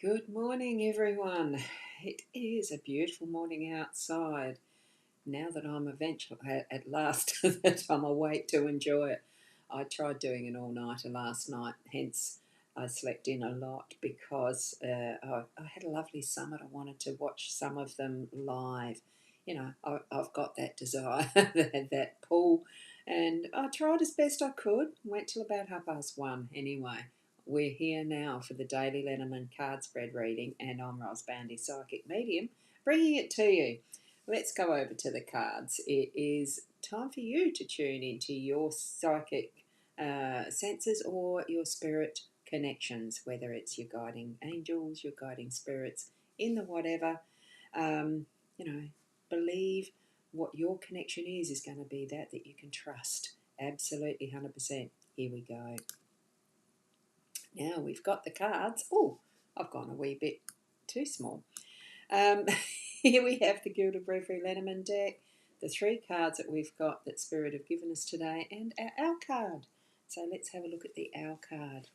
Good morning, everyone. It is a beautiful morning outside. Now that I'm eventually, at last, that I'm awake to enjoy it. I tried doing an all-nighter last night, hence I slept in a lot because I had a lovely summit. I wanted to watch some of them live. I've got that desire, that pull, and I tried as best I could. Went till about 1:30 anyway. We're here now for the daily Lenormand card spread reading, and I'm Ros Bandy, Psychic Medium, bringing it to you. Let's go over to the cards. It is time for you to tune into your psychic senses or your spirit connections, whether it's your guiding angels, your guiding spirits, in the whatever. Um, you know, believe what your connection is going to be that you can trust. Absolutely, 100%. Here we go. Now we've got the cards. Oh, I've gone a wee bit too small. Um, Here we have the Gilded Reverie Lenormand deck, the 3 cards that we've got that Spirit have given us today, and our Owl card. So let's have a look at the Owl card.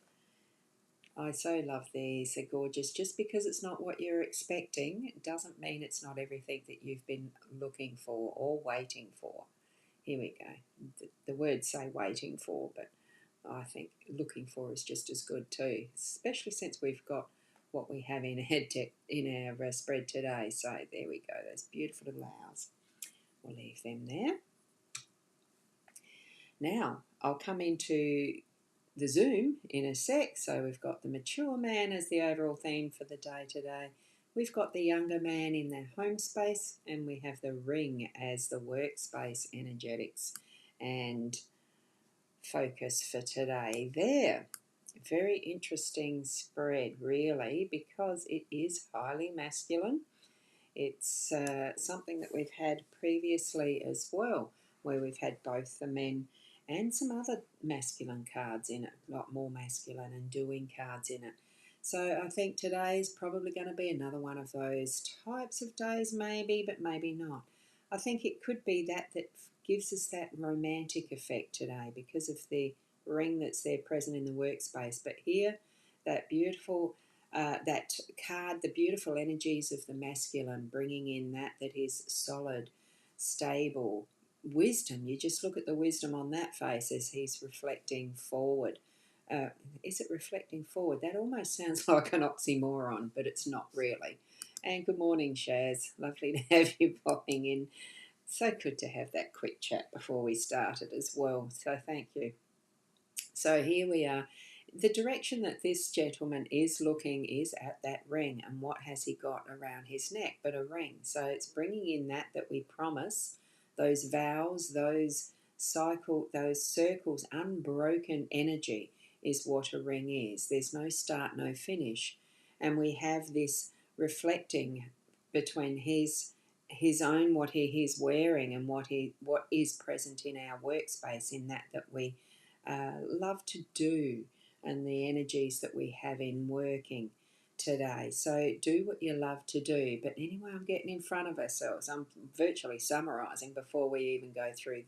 I so love these. They're gorgeous. Just because it's not what you're expecting doesn't mean it's not everything that you've been looking for or waiting for. Here we go. The words say waiting for, but I think looking for is just as good too, especially since we've got what we have in our spread today. So there we go, those beautiful little owls. We'll leave them there. Now I'll come into the Zoom in a sec. So we've got the mature man as the overall theme for the day today. We've got the younger man in their home space, and we have the ring as the workspace energetics and focus for today there. Very interesting spread, really, because it is highly masculine. It's something that we've had previously as well, where we've had both the men and some other masculine cards in it, a lot more masculine and doing cards in it. So I think today's probably going to be another one of those types of days, maybe, but maybe not. I think it could be that gives us that romantic effect today because of the ring that's there present in the workspace. But here, that beautiful that card, the beautiful energies of the masculine, bringing in that is solid, stable, wisdom. You just look at the wisdom on that face as he's reflecting forward. Is it reflecting forward? That almost sounds like an oxymoron, but it's not really. And good morning, Shaz. Lovely to have you popping in. So good to have that quick chat before we started as well. So thank you. So here we are. The direction that this gentleman is looking is at that ring, and what has he got around his neck but a ring? So it's bringing in that we promise, those vows, those circles, unbroken energy is what a ring is. There's no start, no finish, and we have this reflecting between his own, what he is wearing, and what is present in our workspace, in that we love to do, and the energies that we have in working today. So do what you love to do. But anyway, I'm getting in front of ourselves. I'm virtually summarising before we even go through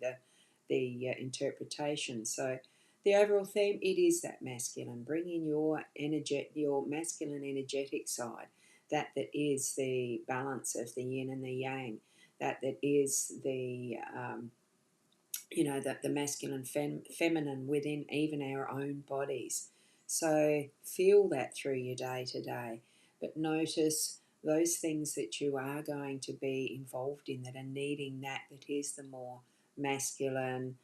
the interpretation. So the overall theme, it is that masculine. Bring in your masculine energetic side. That is the balance of the yin and the yang. That is the that the masculine, feminine within even our own bodies. So feel that through your day to day, but notice those things that you are going to be involved in that are needing that is the more masculine,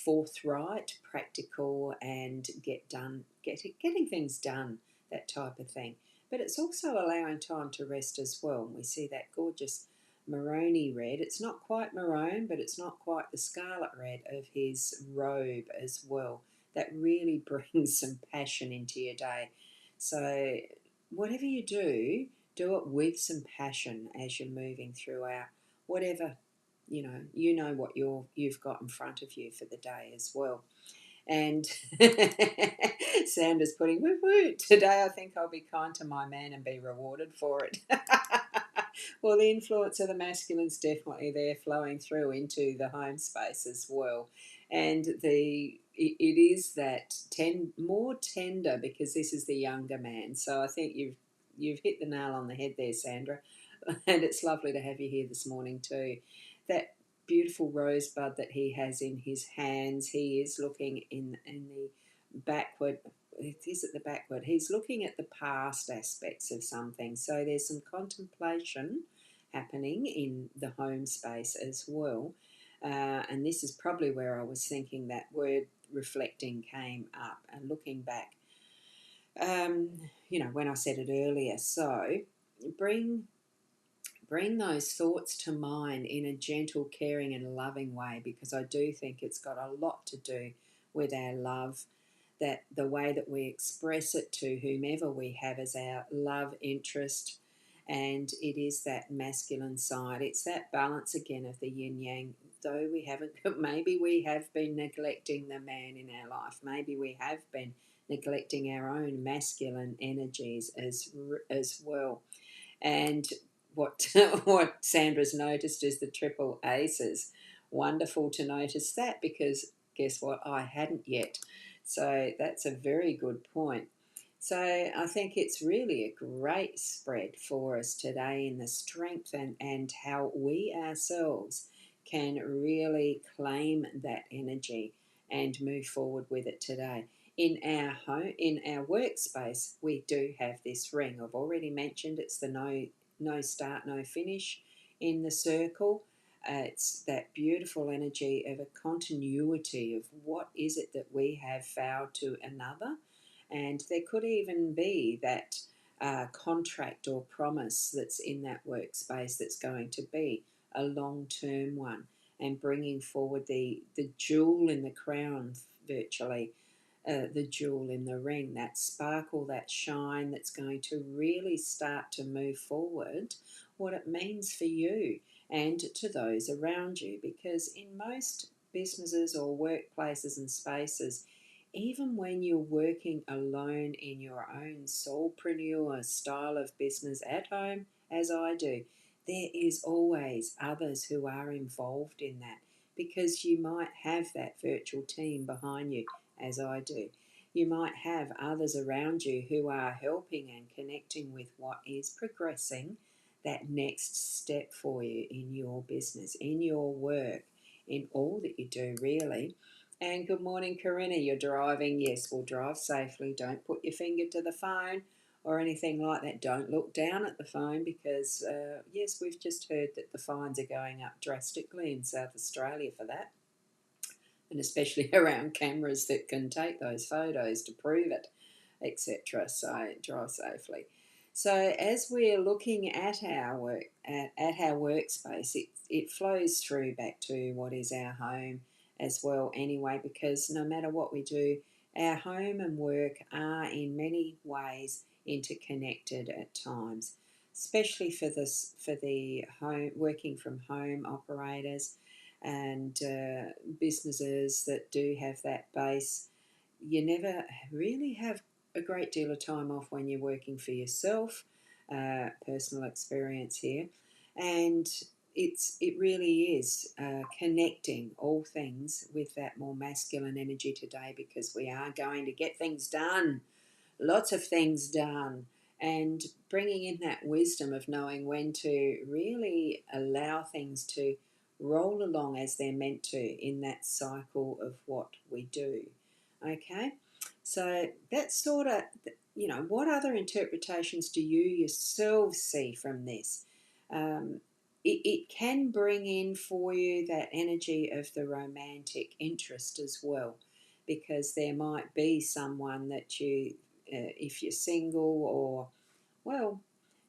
forthright, practical, and getting things done, that type of thing. But it's also allowing time to rest as well. And we see that gorgeous maroony red. It's not quite maroon, but it's not quite the scarlet red of his robe as well. That really brings some passion into your day. So whatever you do, do it with some passion as you're moving throughout whatever, you know what you've got in front of you for the day as well. And Sanders putting woo woo. Today I think I'll be kind to my man and be rewarded for it. Well, the influence of the masculine's definitely there, flowing through into the home space as well. And it is that more tender, because this is the younger man. So I think you've hit the nail on the head there, Sandra, and it's lovely to have you here this morning too. That beautiful rosebud that he has in his hands, he is looking in the backward. Is it the backward? He's looking at the past aspects of something. So there's some contemplation happening in the home space as well. And this is probably where I was thinking that word reflecting came up and looking back. When I said it earlier. So bring those thoughts to mind in a gentle, caring, and loving way, because I do think it's got a lot to do with our love, that the way that we express it to whomever we have as our love interest. And it is that masculine side. It's that balance again of the yin yang. Though we haven't, maybe we have been neglecting the man in our life. Maybe we have been neglecting our own masculine energies as well. And what what Sandra's noticed is the triple aces. Wonderful to notice that, because guess what? I hadn't yet. So that's a very good point. So I think it's really a great spread for us today in the strength and how we ourselves can really claim that energy and move forward with it today. In our home, in our workspace, we do have this ring. I've already mentioned it's the no start, no finish in the circle. It's that beautiful energy of a continuity of what is it that we have vowed to another. And there could even be that contract or promise that's in that workspace that's going to be a long-term one, and bringing forward the jewel in the crown, virtually, the jewel in the ring, that sparkle, that shine that's going to really start to move forward what it means for you and to those around you. Because in most businesses or workplaces and spaces, even when you're working alone in your own soulpreneur style of business at home, as I do, there is always others who are involved in that, because you might have that virtual team behind you, as I do. You might have others around you who are helping and connecting with what is progressing that next step for you in your business, in your work, in all that you do, really. And good morning, Corinna. You're driving. Yes, we'll drive safely. Don't put your finger to the phone or anything like that. Don't look down at the phone, because, yes, we've just heard that the fines are going up drastically in South Australia for that, and especially around cameras that can take those photos to prove it, etc. So drive safely. So as we're looking at our work at our workspace, it flows through back to what is our home as well anyway, because no matter what we do, our home and work are in many ways interconnected at times, especially for the home working from home operators and businesses that do have that base. You never really have a great deal of time off when you're working for yourself. Personal experience here, and it really is connecting all things with that more masculine energy today, because we are going to get things done, lots of things done, and bringing in that wisdom of knowing when to really allow things to roll along as they're meant to in that cycle of what we do. Okay, so that's sort of, what other interpretations do you yourselves see from this? It can bring in for you that energy of the romantic interest as well, because there might be someone that you, if you're single, or, well,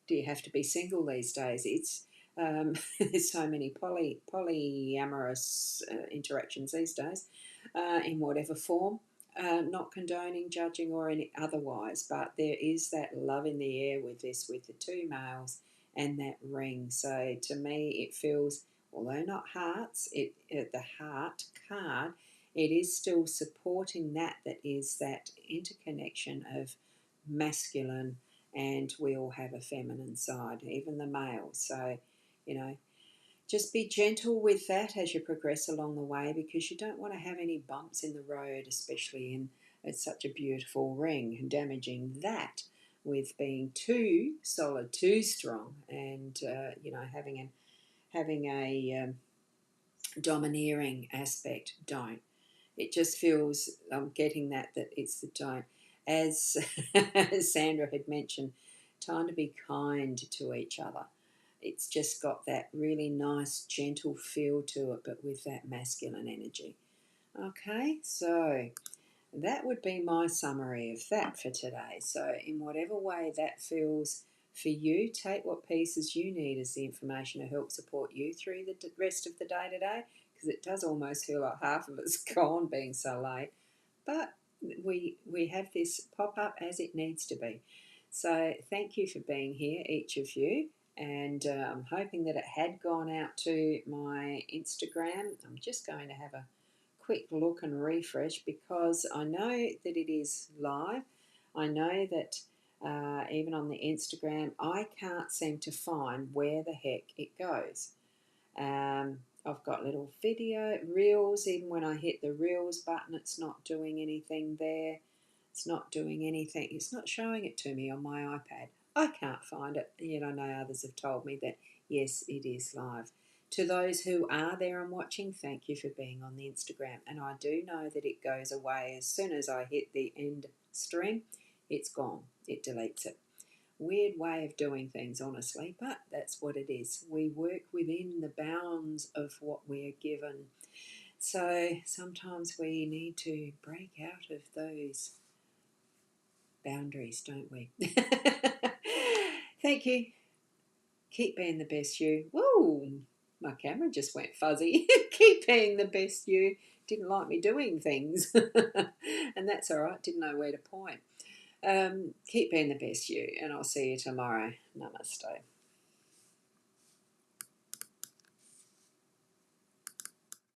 do you have to be single these days? It's there's so many polyamorous interactions these days, in whatever form. Not condoning, judging, or any otherwise, but there is that love in the air with this, with the two males and that ring. So to me, it feels, although not hearts, the heart card, it is still supporting that is that interconnection of masculine, and we all have a feminine side, even the males. So, just be gentle with that as you progress along the way, because you don't want to have any bumps in the road, especially in it's such a beautiful ring, damaging that with being too solid, too strong, and having a domineering aspect. Don't. It just feels I'm getting that it's the don't. As Sandra had mentioned, time to be kind to each other. It's just got that really nice, gentle feel to it, but with that masculine energy. Okay, so that would be my summary of that for today. So, in whatever way that feels for you, take what pieces you need as the information to help support you through the rest of the day today, because it does almost feel like half of it's gone being so late. But we have this pop up as it needs to be. So, thank you for being here, each of you. And I'm hoping that it had gone out to my Instagram. I'm just going to have a quick look and refresh because I know that it is live. I know that even on the Instagram, I can't seem to find where the heck it goes. I've got little video reels. Even when I hit the reels button, it's not doing anything there. It's not doing anything. It's not showing it to me on my iPad. I can't find it. Yet I know others have told me that yes, it is live. To those who are there and watching, thank you for being on the Instagram. And I do know that it goes away as soon as I hit the end stream. It's gone. It deletes it. Weird way of doing things, honestly, but that's what it is. We work within the bounds of what we're given. So sometimes we need to break out of those boundaries, don't we? Thank you. Keep being the best you. Whoa, my camera just went fuzzy. Keep being the best you. Didn't like me doing things. And that's all right. Didn't know where to point. Keep being the best you, and I'll see you tomorrow. Namaste.